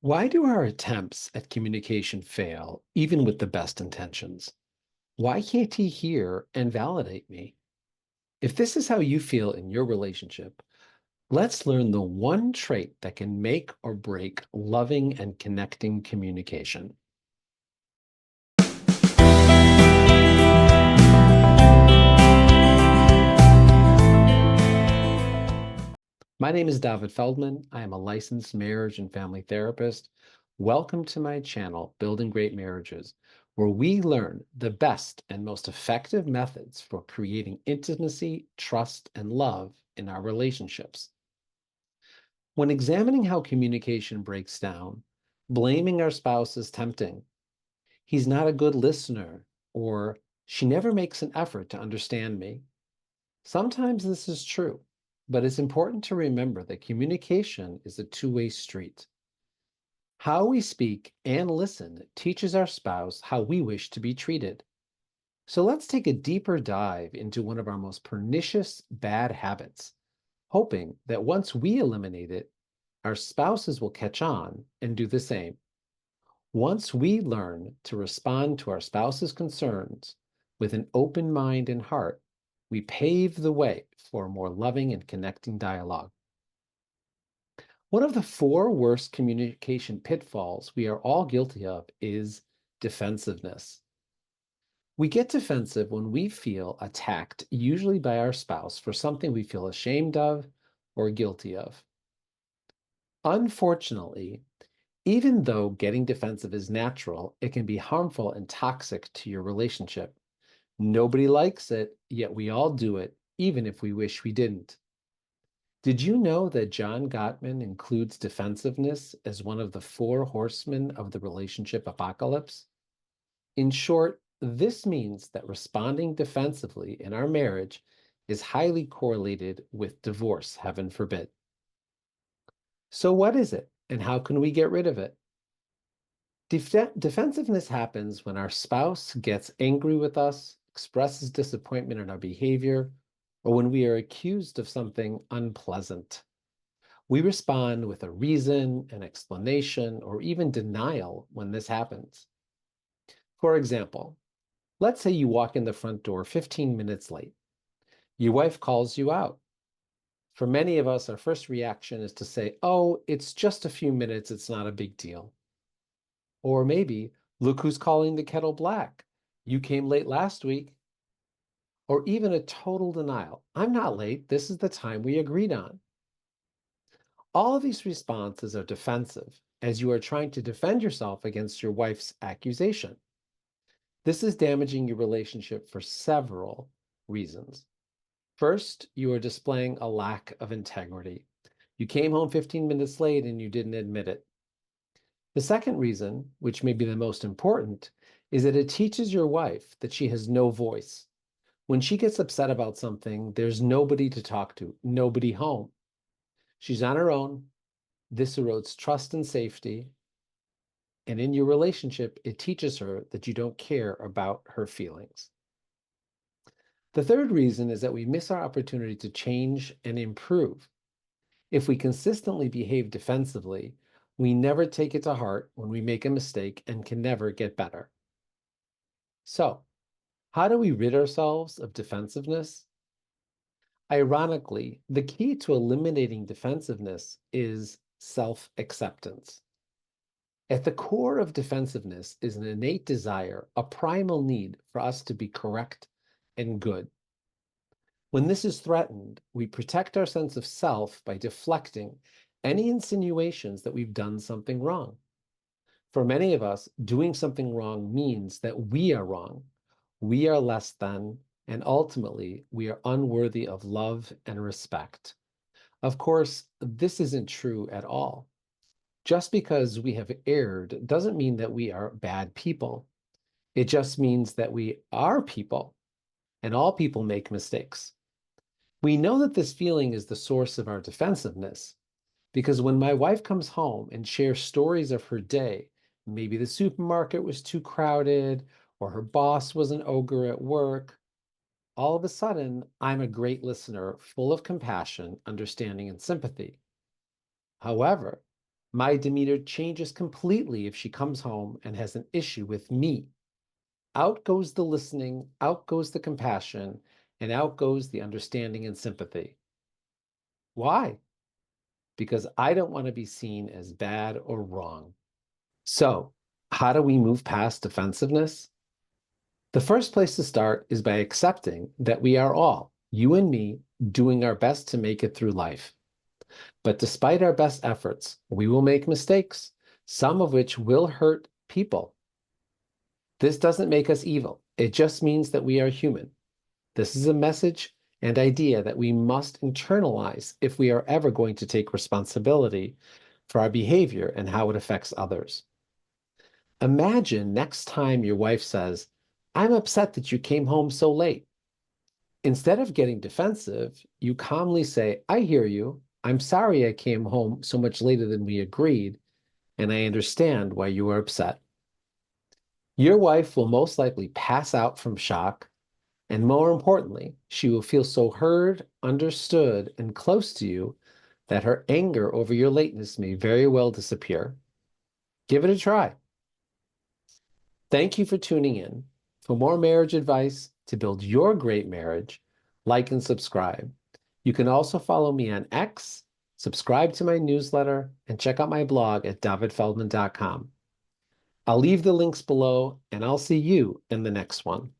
Why do our attempts at communication fail, even with the best intentions? Why can't he hear and validate me? If this is how you feel in your relationship, let's learn the one trait that can make or break loving and connecting communication. My name is David Feldman. I am a licensed marriage and family therapist. Welcome to my channel, Building Great Marriages, where we learn the best and most effective methods for creating intimacy, trust, and love in our relationships. When examining how communication breaks down, blaming our spouse is tempting. He's not a good listener, or she never makes an effort to understand me. Sometimes this is true, but it's important to remember that communication is a two-way street. How we speak and listen teaches our spouse how we wish to be treated. So let's take a deeper dive into one of our most pernicious bad habits, hoping that once we eliminate it, our spouses will catch on and do the same. Once we learn to respond to our spouse's concerns with an open mind and heart, we pave the way for a more loving and connecting dialogue. One of the four worst communication pitfalls we are all guilty of is defensiveness. We get defensive when we feel attacked, usually by our spouse, for something we feel ashamed of or guilty of. Unfortunately, even though getting defensive is natural, it can be harmful and toxic to your relationship. Nobody likes it, yet we all do it, even if we wish we didn't. Did you know that John Gottman includes defensiveness as one of the four horsemen of the relationship apocalypse? In short, this means that responding defensively in our marriage is highly correlated with divorce, heaven forbid. So, what is it, and how can we get rid of it? Defensiveness happens when our spouse gets angry with us, expresses disappointment in our behavior, or when we are accused of something unpleasant. We respond with a reason, an explanation, or even denial when this happens. For example, let's say you walk in the front door 15 minutes late. Your wife calls you out. For many of us, our first reaction is to say, "Oh, it's just a few minutes, it's not a big deal." Or maybe, "Look who's calling the kettle black. You came late last week." Or even a total denial. "I'm not late. This is the time we agreed on." All of these responses are defensive, as you are trying to defend yourself against your wife's accusation. This is damaging your relationship for several reasons. First, you are displaying a lack of integrity. You came home 15 minutes late and you didn't admit it. The second reason, which may be the most important, is that it teaches your wife that she has no voice. When she gets upset about something, there's nobody to talk to, nobody home. She's on her own. This erodes trust and safety. And in your relationship, it teaches her that you don't care about her feelings. The third reason is that we miss our opportunity to change and improve. If we consistently behave defensively, we never take it to heart when we make a mistake and can never get better. So, how do we rid ourselves of defensiveness? Ironically, the key to eliminating defensiveness is self-acceptance. At the core of defensiveness is an innate desire, a primal need for us to be correct and good. When this is threatened, we protect our sense of self by deflecting any insinuations that we've done something wrong. For many of us, doing something wrong means that we are wrong, we are less than, and ultimately, we are unworthy of love and respect. Of course, this isn't true at all. Just because we have erred doesn't mean that we are bad people. It just means that we are people, and all people make mistakes. We know that this feeling is the source of our defensiveness because when my wife comes home and shares stories of her day, maybe the supermarket was too crowded or her boss was an ogre at work, all of a sudden, I'm a great listener, full of compassion, understanding, and sympathy. However, My demeanor changes completely if she comes home and has an issue with me. Out goes the listening, out goes the compassion, and out goes the understanding and sympathy. Why? Because I don't want to be seen as bad or wrong. So, how do we move past defensiveness? The first place to start is by accepting that we are all, you and me, doing our best to make it through life. But despite our best efforts, we will make mistakes, some of which will hurt people. This doesn't make us evil. It just means that we are human. This is a message and idea that we must internalize if we are ever going to take responsibility for our behavior and how it affects others. Imagine next time your wife says, "I'm upset that you came home so late." Instead of getting defensive, you calmly say, "I hear you. I'm sorry I came home so much later than we agreed, and I understand why you are upset." Your wife will most likely pass out from shock, and more importantly, she will feel so heard, understood, and close to you that her anger over your lateness may very well disappear. Give it a try. Thank you for tuning in. For more marriage advice to build your great marriage, like and subscribe. You can also follow me on X, subscribe to my newsletter, and check out my blog at davidfeldman.com. I'll leave the links below, and I'll see you in the next one.